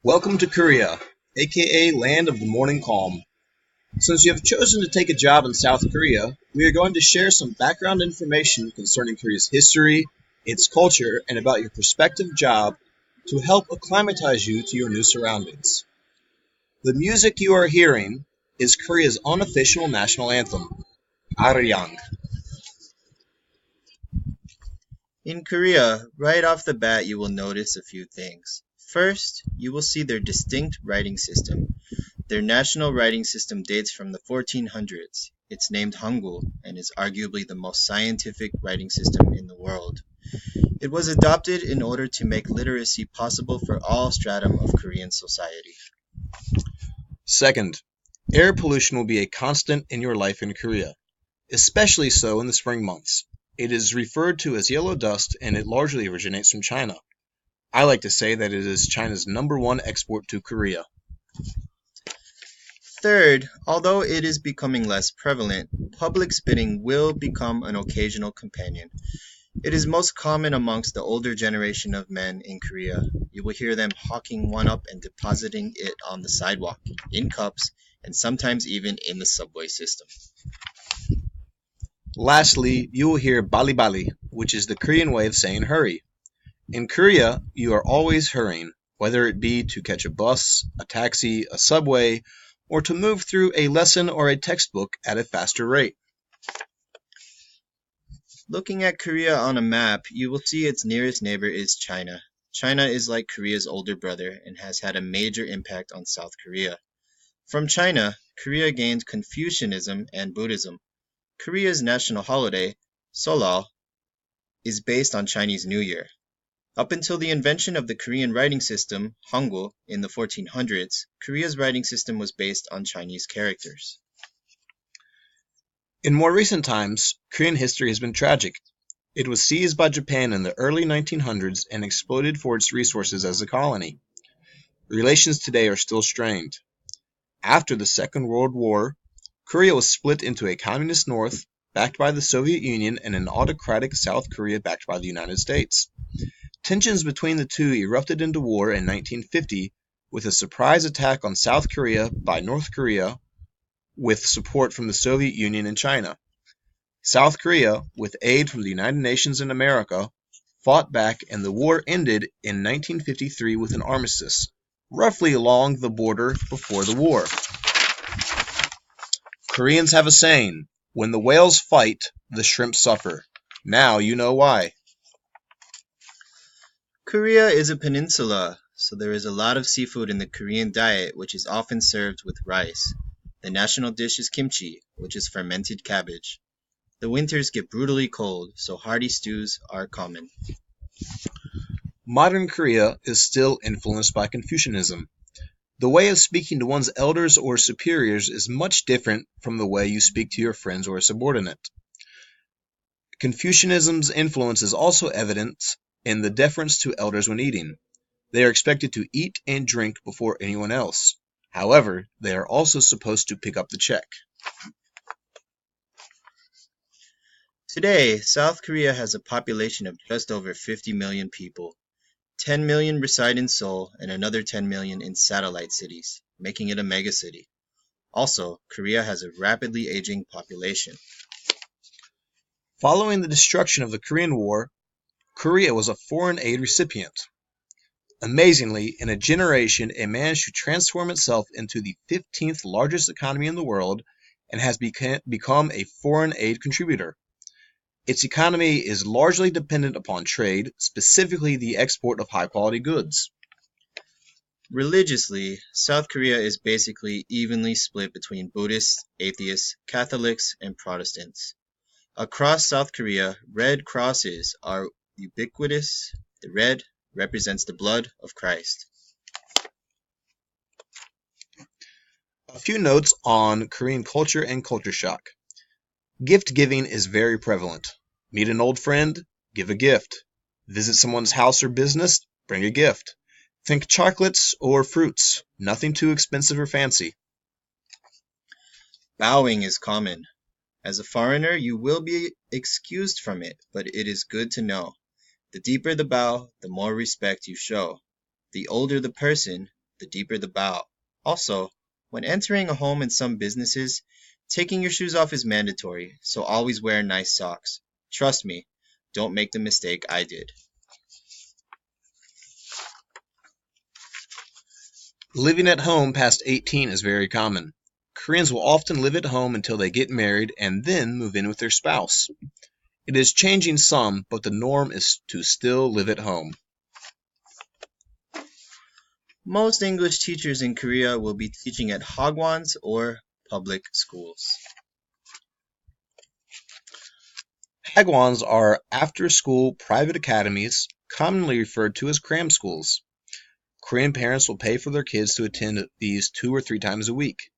Welcome to Korea, aka Land of the Morning Calm. Since you have chosen to take a job in South Korea, we are going to share some background information concerning Korea's history, its culture, and about your prospective job to help acclimatize you to your new surroundings. The music you are hearing is Korea's unofficial national anthem, Arirang. In Korea, right off the bat you will notice a few things. First, you will see their distinct writing system. Their national writing system dates from the 1400s. It's named Hangul and is arguably the most scientific writing system in the world. It was adopted in order to make literacy possible for all stratum of Korean society. Second, air pollution will be a constant in your life in Korea, especially so in the spring months. It is referred to as yellow dust and it largely originates from China. I like to say that it is China's #1 export to Korea. Third, although it is becoming less prevalent, public spitting will become an occasional companion. It is most common amongst the older generation of men in Korea. You will hear them hawking one up and depositing it on the sidewalk, in cups, and sometimes even in the subway system. Lastly, you will hear bali bali, which is the Korean way of saying hurry. In Korea, you are always hurrying, whether it be to catch a bus, a taxi, a subway, or to move through a lesson or a textbook at a faster rate. Looking at Korea on a map, you will see its nearest neighbor is China. China is like Korea's older brother and has had a major impact on South Korea. From China, Korea gained Confucianism and Buddhism. Korea's national holiday, Seollal, is based on Chinese New Year. Up until the invention of the Korean writing system, Hangul, in the 1400s, Korea's writing system was based on Chinese characters. In more recent times, Korean history has been tragic. It was seized by Japan in the early 1900s and exploited for its resources as a colony. Relations today are still strained. After the Second World War, Korea was split into a communist North, backed by the Soviet Union, and an autocratic South Korea backed by the United States. Tensions between the two erupted into war in 1950 with a surprise attack on South Korea by North Korea with support from the Soviet Union and China. South Korea, with aid from the United Nations and America, fought back and the war ended in 1953 with an armistice, roughly along the border before the war. Koreans have a saying, when the whales fight, the shrimp suffer. Now you know why. Korea is a peninsula, so there is a lot of seafood in the Korean diet, which is often served with rice. The national dish is kimchi, which is fermented cabbage. The winters get brutally cold, so hearty stews are common. Modern Korea is still influenced by Confucianism. The way of speaking to one's elders or superiors is much different from the way you speak to your friends or a subordinate. Confucianism's influence is also evident in the deference to elders when eating. They are expected to eat and drink before anyone else. However, they are also supposed to pick up the check. Today, South Korea has a population of just over 50 million people. 10 million reside in Seoul and another 10 million in satellite cities, making it a megacity. Also, Korea has a rapidly aging population. Following the destruction of the Korean War, Korea was a foreign aid recipient. Amazingly, in a generation, it managed to transform itself into the 15th largest economy in the world and has become a foreign aid contributor. Its economy is largely dependent upon trade, specifically the export of high-quality goods. Religiously, South Korea is basically evenly split between Buddhists, atheists, Catholics, and Protestants. Across South Korea, red crosses are ubiquitous. The red represents the blood of Christ. A few notes on Korean culture and culture shock. Gift giving is very prevalent. Meet an old friend, give a gift. Visit someone's house or business, bring a gift. Think chocolates or fruits, nothing too expensive or fancy. Bowing is common. As a foreigner, you will be excused from it, but it is good to know. The deeper the bow, the more respect you show. The older the person, the deeper the bow. Also, when entering a home in some businesses, taking your shoes off is mandatory, so always wear nice socks. Trust me, don't make the mistake I did. Living at home past 18 is very common. Koreans will often live at home until they get married and then move in with their spouse. It is changing some, but the norm is to still live at home. Most English teachers in Korea will be teaching at hagwons or public schools. Hagwons are after-school private academies, commonly referred to as cram schools. Korean parents will pay for their kids to attend these 2 or 3 times a week.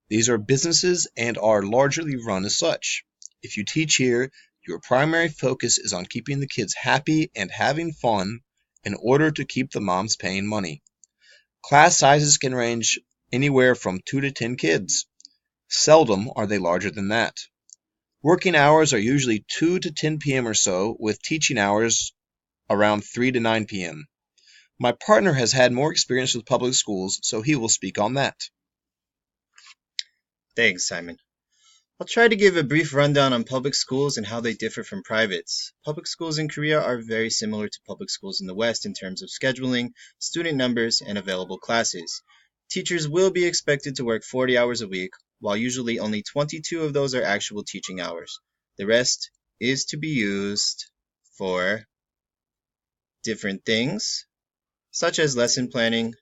These are businesses and are largely run as such. If you teach here, your primary focus is on keeping the kids happy and having fun in order to keep the moms paying money. Class sizes can range anywhere from 2 to 10 kids. Seldom are they larger than that. Working hours are usually 2 to 10 p.m. or so, with teaching hours around 3 to 9 p.m. My partner has had more experience with public schools, so he will speak on that. Thanks, Simon. I'll try to give a brief rundown on public schools and how they differ from privates. Public schools in Korea are very similar to public schools in the West in terms of scheduling, student numbers, and available classes. Teachers will be expected to work 40 hours a week, while usually only 22 of those are actual teaching hours. The rest is to be used for different things, such as lesson planning,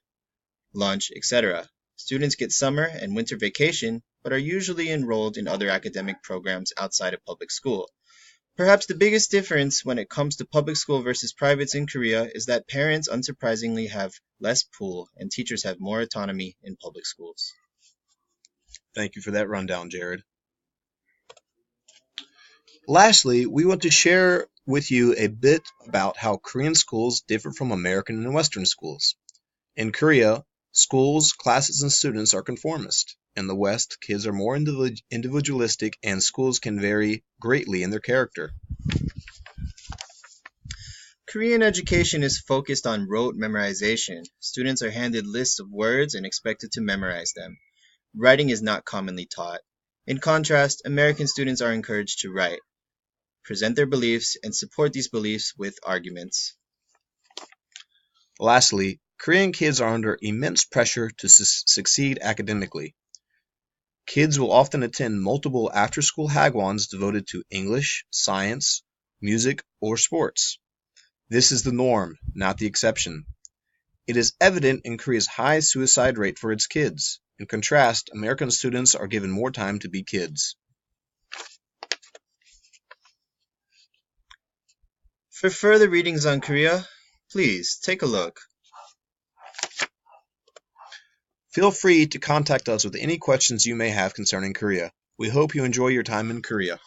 lunch, etc. Students get summer and winter vacation, but are usually enrolled in other academic programs outside of public school. Perhaps the biggest difference when it comes to public school versus privates in Korea is that parents unsurprisingly have less pull and teachers have more autonomy in public schools. Thank you for that rundown, Jared. Lastly, we want to share with you a bit about how Korean schools differ from American and Western schools. In Korea, schools, classes, and students are conformist. In the West, kids are more individualistic and schools can vary greatly in their character. Korean education is focused on rote memorization. Students are handed lists of words and expected to memorize them. Writing is not commonly taught. In contrast, American students are encouraged to write, present their beliefs, and support these beliefs with arguments. Lastly, Korean kids are under immense pressure to succeed academically. Kids will often attend multiple after-school hagwons devoted to English, science, music, or sports. This is the norm, not the exception. It is evident in Korea's high suicide rate for its kids. In contrast, American students are given more time to be kids. For further readings on Korea, please take a look. Feel free to contact us with any questions you may have concerning Korea. We hope you enjoy your time in Korea.